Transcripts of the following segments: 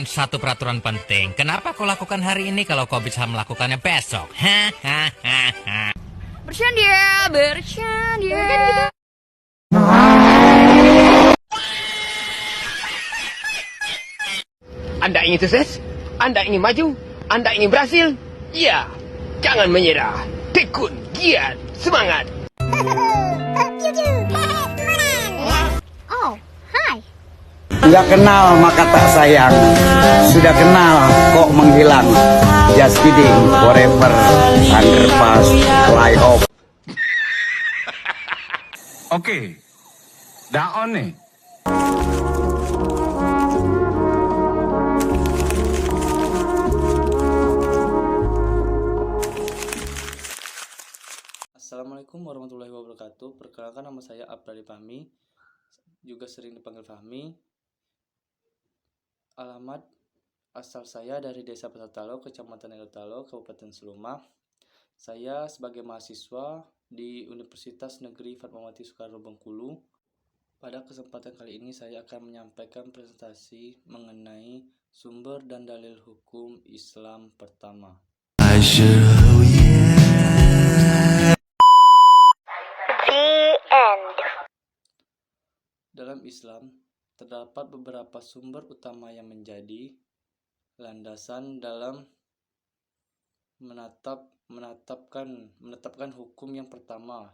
melakukan satu peraturan penting. Kenapa kau lakukan hari ini kalau kau bisa melakukannya besok? Hahaha. Bercanda, bercanda. Anda ingin sukses? Anda ingin maju? Anda ingin berhasil? Ya, jangan menyerah. Tekun, giat, semangat. Oh, hai. Sudah kenal maka tak sayang, sudah kenal kok menghilang. Just kidding, forever, underpass, fly off. Oke, dah on nih. Assalamualaikum warahmatullahi wabarakatuh. Perkenalkan, nama saya Abdali Fahmi, juga sering dipanggil Fahmi. Alamat asal saya dari Desa Pasatalo, Kecamatan Elotalo, Kabupaten Seluma. Saya sebagai mahasiswa di Universitas Negeri Fatmawati Soekarno Bengkulu. Pada kesempatan kali ini saya akan menyampaikan presentasi mengenai sumber dan dalil hukum Islam pertama. Dalam Islam, terdapat beberapa sumber utama yang menjadi landasan dalam menetapkan hukum. Yang pertama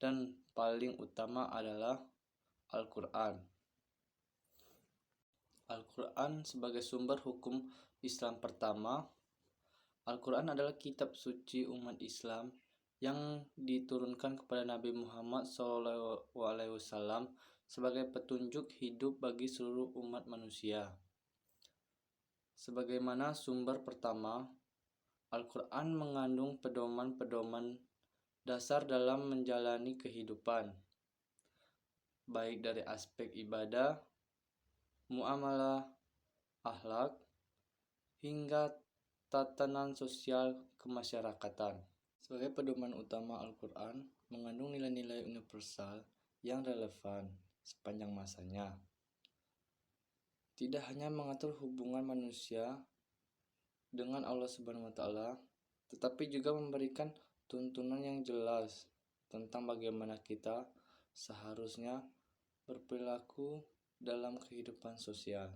dan paling utama adalah Al-Quran. Al-Quran sebagai sumber hukum Islam pertama. Al-Quran adalah kitab suci umat Islam yang diturunkan kepada Nabi Muhammad SAW sebagai petunjuk hidup bagi seluruh umat manusia. Sebagaimana sumber pertama, Al-Quran mengandung pedoman-pedoman dasar dalam menjalani kehidupan, baik dari aspek ibadah, muamalah, akhlak, hingga tatanan sosial kemasyarakatan. Sebagai pedoman utama, Al-Quran mengandung nilai-nilai universal yang relevan sepanjang masanya. Tidak hanya mengatur hubungan manusia dengan Allah Subhanahu wa Ta'ala, tetapi juga memberikan tuntunan yang jelas tentang bagaimana kita seharusnya berperilaku dalam kehidupan sosial,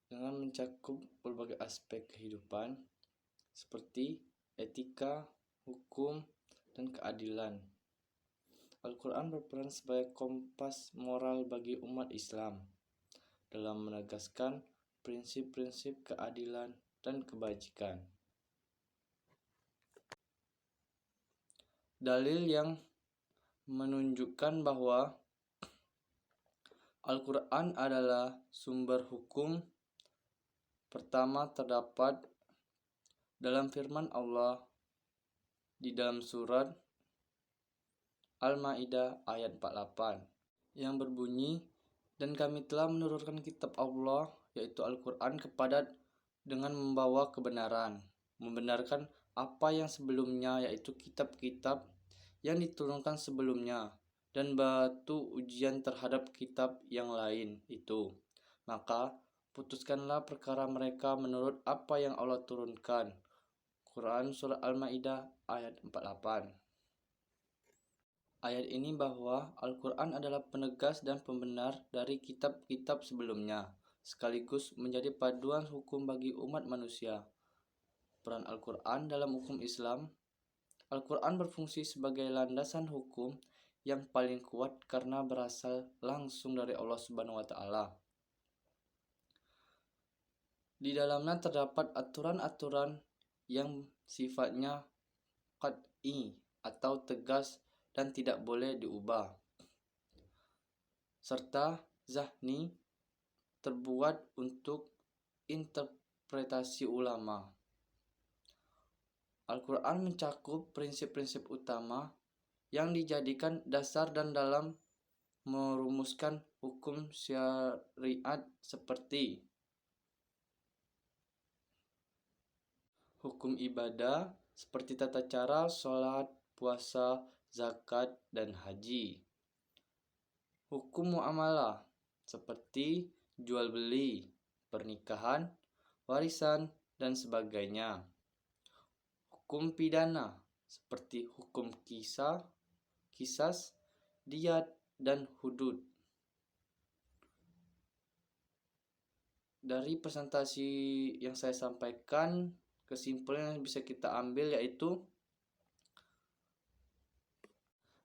dengan mencakup berbagai aspek kehidupan seperti etika, hukum, dan keadilan. Al-Quran berperan sebagai kompas moral bagi umat Islam dalam menegaskan prinsip-prinsip keadilan dan kebajikan. Dalil yang menunjukkan bahwa Al-Quran adalah sumber hukum pertama terdapat dalam firman Allah di dalam surat Al-Maidah ayat 48 yang berbunyi, "Dan kami telah menurunkan kitab Allah yaitu Al-Quran kepada dengan membawa kebenaran, membenarkan apa yang sebelumnya yaitu kitab-kitab yang diturunkan sebelumnya, dan batu ujian terhadap kitab yang lain itu. Maka putuskanlah perkara mereka menurut apa yang Allah turunkan." Quran Surah Al-Maidah ayat 48. Ayat ini bahwa Al-Quran adalah penegas dan pembenar dari kitab-kitab sebelumnya, sekaligus menjadi paduan hukum bagi umat manusia. Peran Al-Quran dalam hukum Islam. Al-Quran berfungsi sebagai landasan hukum yang paling kuat karena berasal langsung dari Allah Subhanahu wa Ta'ala. Di dalamnya terdapat aturan-aturan yang sifatnya qat'i atau tegas dan tidak boleh diubah, serta zahni, terbuat untuk interpretasi ulama. Al-Quran mencakup prinsip-prinsip utama yang dijadikan dasar dan dalam merumuskan hukum syariat seperti hukum ibadah seperti tata cara sholat, puasa, zakat, dan haji. Hukum muamalah seperti jual beli, pernikahan, warisan, dan sebagainya. Hukum pidana seperti hukum kisas, diat, dan hudud. Dari presentasi yang saya sampaikan, kesimpulan yang bisa kita ambil yaitu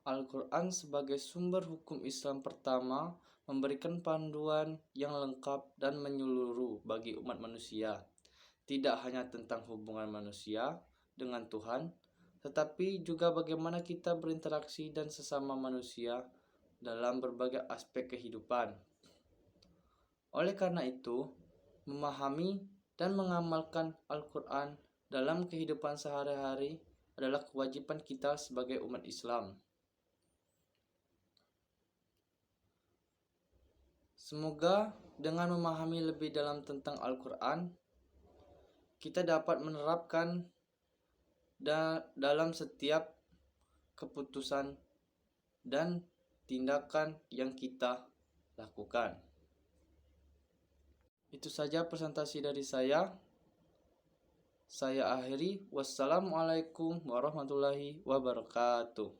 Al-Quran sebagai sumber hukum Islam pertama memberikan panduan yang lengkap dan menyeluruh bagi umat manusia. Tidak hanya tentang hubungan manusia dengan Tuhan, tetapi juga bagaimana kita berinteraksi dan sesama manusia dalam berbagai aspek kehidupan. Oleh karena itu, memahami dan mengamalkan Al-Quran dalam kehidupan sehari-hari adalah kewajiban kita sebagai umat Islam. Semoga dengan memahami lebih dalam tentang Al-Quran, kita dapat menerapkan dalam setiap keputusan dan tindakan yang kita lakukan. Itu saja presentasi dari saya. Saya akhiri. Wassalamualaikum warahmatullahi wabarakatuh.